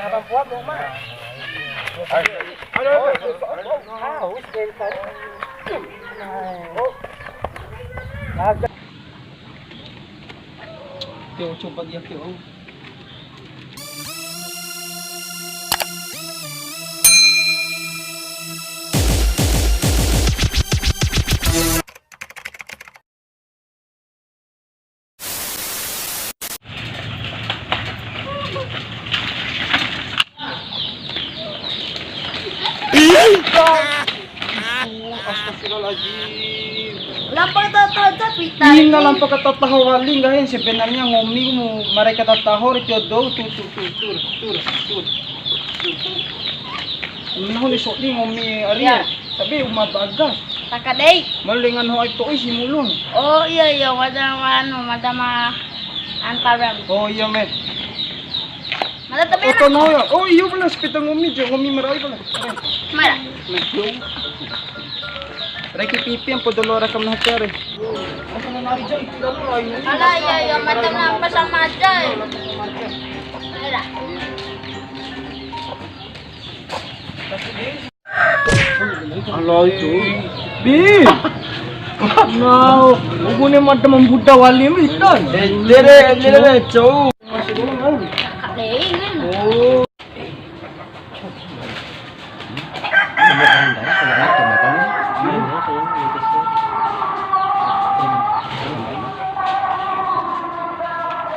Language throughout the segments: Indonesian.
Habang puwag mo ma. Wis kay ka. Kyo coba dia kyo. Astagfirullahaladzim. Lampa tata pita. Hindi na lang pagkatatahawaling gahin sebenarnya ngomi mo maray katatahor ito do tur. Ano ni soti ngomi ari. Sabi umabagas. Takaday. Malingan ho ito ay simulon. Oh iya madama antaram. Oh iya met. Madatabi Ito na. na ya. Oh iyo pala spitang ngomi jo ngomi maray pala. Mara. Reki pipi ang podolora kam na hatare. Asa na nari dyan? Ito na ay. Ala iya madam na pasama dyan. Mara. Alo itu. Bi. Now, ugo ni madam ang buddha wali mo ito. Lere, chow. Masih dulu mau. Takaday ngan. Oh.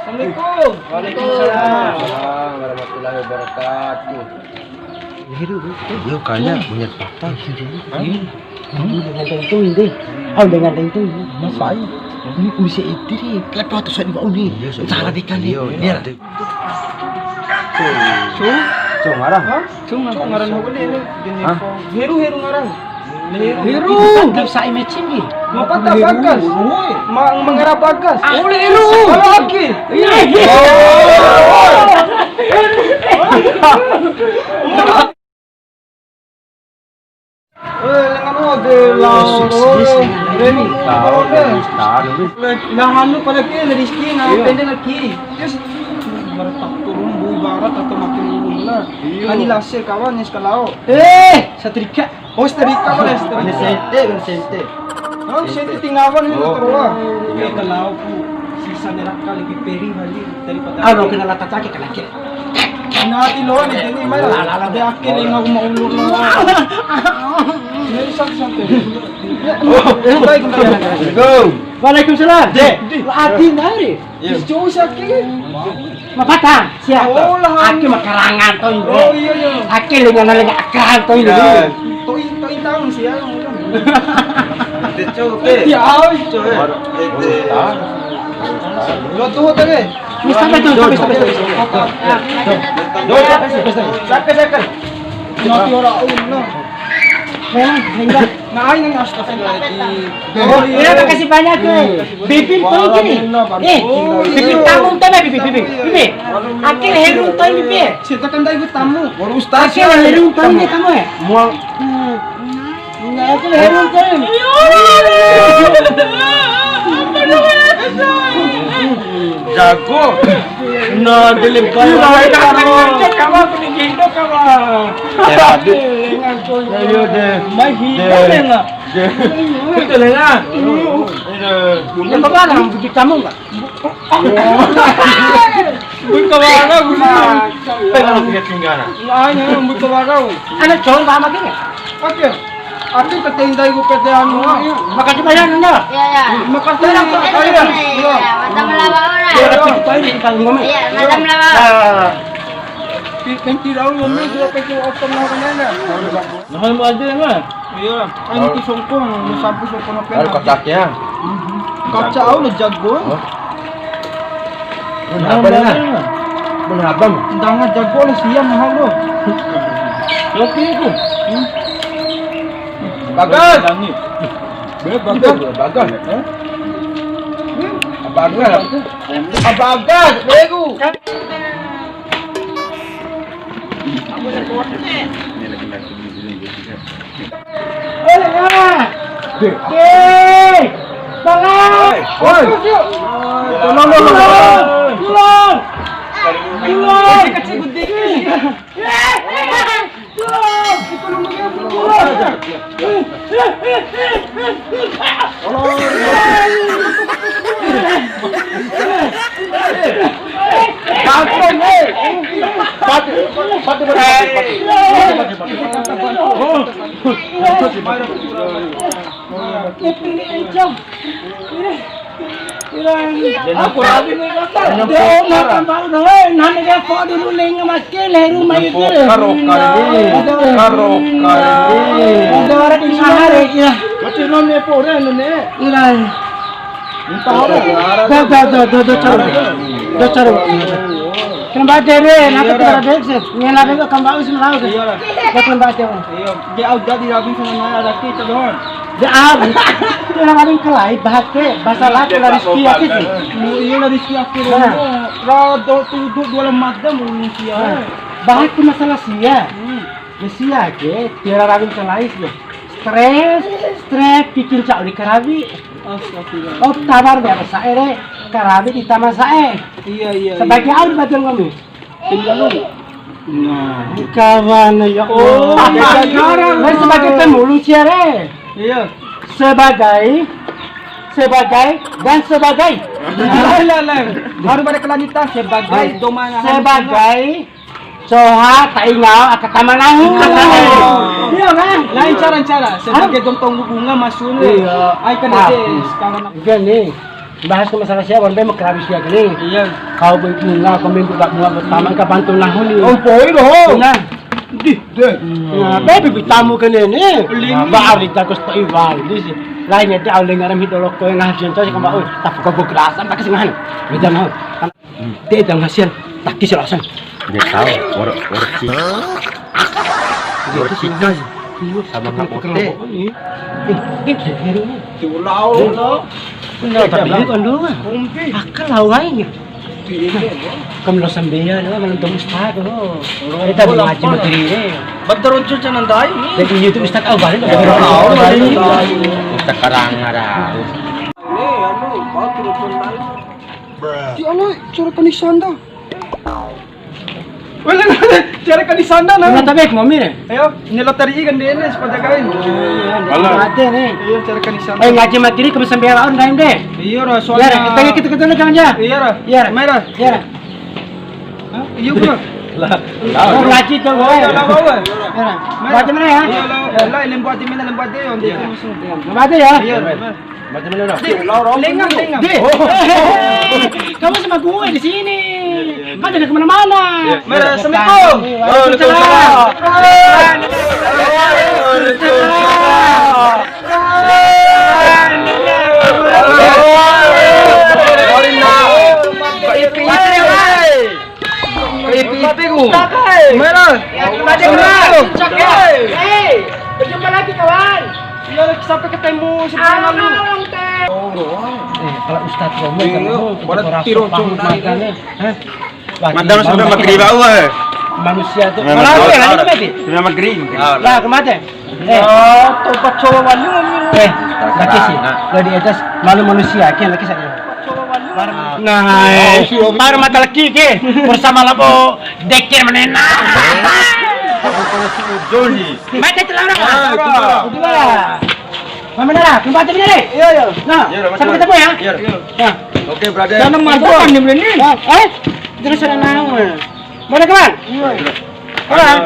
Assalamualaikum. Waalaikumsalam warahmatullahi wabarakatuh. Yo kaya punya patah. Dengan tentu ini. Dengan tentu ini. Masai. Ini polisi itu ni. Kenapa tu saya bau ni? Salah dekan ni. Dia. Cung marah. Cung aku ngaran mo ni. Heru ngaran. Heru. Dia saya matching ni. Mapata bagas. Mengarap bagas. Oleh Heru. Kalau lagi. Lahan pala kayo, nariski nga, pwede lagi. Just, maratak turun, buhay barat, atau makin ulun na. Kanila sir, kawan, nes kalao. Sa trika. Oh, sa trika pala, sa trika. Sente. Oh, sente tingawan nila taruwa. Kaya kalao po, sisa niraka, lagi peri, hali, daripada. Ano kinalatatake ka lagi? Inatiloan, hindi ni Maya. Ada akin yung ako maulog na. Go. Waalaikumsalam. Ati nari. Jauh sakit. Mapata. Siapa? Oh, lahan. Aki makarangan to ini. Oh iya. Aki lengan akran to ini. Toy tahu siya. Techo Ya, itu. Lo tuh tadi. Sampai tu. Sakit. Nanti orang no. Hingga. Nah, ini astagfirullahaladzim. Oh, iya, makasih banyak tuh. Bibim tuh gini. Bibim tamu tuh bibim. Aki herun tuh bibim. Kita kan tadi tamu. Baru ustaz. Aki herun tuh ini kamu ya? Mual. Aki herun tuh. Jago. Nah, dilibat. Kamu peninggindo kamu. Ayo deh. Mai hidup enggak? Betul enggak? Yang bagaimana begitu kamu enggak? Bukan kemana guna? Pengen lihat tinggalan. Hanya bukan kemana? Anak cowok sama gini. Oke. Aku ketendai gue petean mo. Makasih banyak Nanda. Ya. Makasih Madam lawa orang. Iya, madam lawa. Pentiraw mo mo sila pa yung otom na kanina. Mahal mo aja nga. Iya, ano ti songkong, nasabi sa kono Ano pera. kacaknya? Kaca aw na jago. Apa na? Menabang. Ndanga jago na siya mahalo. Laki ko. Bagas. Bagas. Bagas. Bego. Tolong. Kecil gede. Aku lagi dia makan bau dah. Nana dia kau dulu lenga makan leher rumah itu. Karo kali. Ada orang di sana ya. Kecil none pore none. Iran. Do caro. Kenapa dere? Nak kita dekset. Ni nak kita kembali semula. Betul betul. Iyo, dia udah di rabing sama naya ada kita doang. Dia ab. Dia orang abang kelai bahake bahasa laki lari ski akit. Iyo na riski akhir. Ra tu dua lemah dah mungkin sia. Bahak tu masalah sia. Sia ke dia orang abang kelai sih. Stres pikir cak di karabi. Astagfirullah. Oh tabar dah saya karabi di taman saya. Iya. Sebagai awal betul kamu. Tinggal Nah, kawan ya. Oh, Saya sebagai pemulung ciare. Iya. Sebagai dan sebagai. Lah. Baru pada kelanjutan sebagai domana. Sebagai soha tak ingau akan tamanang. Iya kan? Lain cara sebagai dontong bunga masuk ni. Iya. Ai kan aja sekarang. Gini, bahas ke masalah siapa? Orang mau kerabis dia gini. Iya. Kau bunga, kau minggu tak bunga pertama kau bantu nahuni. boy doh. Nah, Deh. nah, baby tamu kene ni. Baari tak kau stay wal. Di lainnya dia awal ngaram hidolok kau yang hasil tu, kau mau tak kau bukerasan tak kesengahan. Kita mau. Dia dah hasil tak kisah Dia tahu orang Cina sama kapote. Tulau. Tapi kan lu akal lawan. Kamu lo sambil lo menonton ustad lo. Kita mengaji materi ni. Betul cuci nandai. Jadi YouTube ustad awal ni. Kita karangara. Di alo cara kanisan dah. Wala cara kanisan dah Mana na. tahu mami ni? Ayo, niloteri kan dia ni sepada kain. Ada ni. Iya cara kanisan. Ngaji materi kamu sambil awal lain deh. Iya ra Ya, soalnya. kita nak jangan ya. Iya ra. Ya. Mera. Ya. Iya bro. Oh, ngaji tu boy. Ya lah bawa. Ya. Baca mana ya? Iya lah lembat di mana lembat dia on dia. Baca ya. Iya. Baca mana dah? Lengam. Kamu sama gue di sini. Kau jangan kemana-mana. Mera, assalamualaikum. Mera. Berjumpa lagi kawan. Iya, sampai ketemu sebentar lalu. Kalau Ustaz Romo Pada tiro Madam sudah maghrib bau manusia tu. Memang Kalau tahu, ada tahu. lagi mati. Sudah maghrib. Lah kemana? Tobat coba wali laki sih. Kalau di atas malu manusia, kan laki saya. Nah, baru mata laki ke bersama labo dekir menena. Joni. Mata celana. Udah. Mana dah? Tempat ni ni. Iya. Nah, sampai ketemu ya. Iya. Nah, Oke, brother. Tanam mantap ni boleh ni. terus ada nama. Mana kawan? Kawan.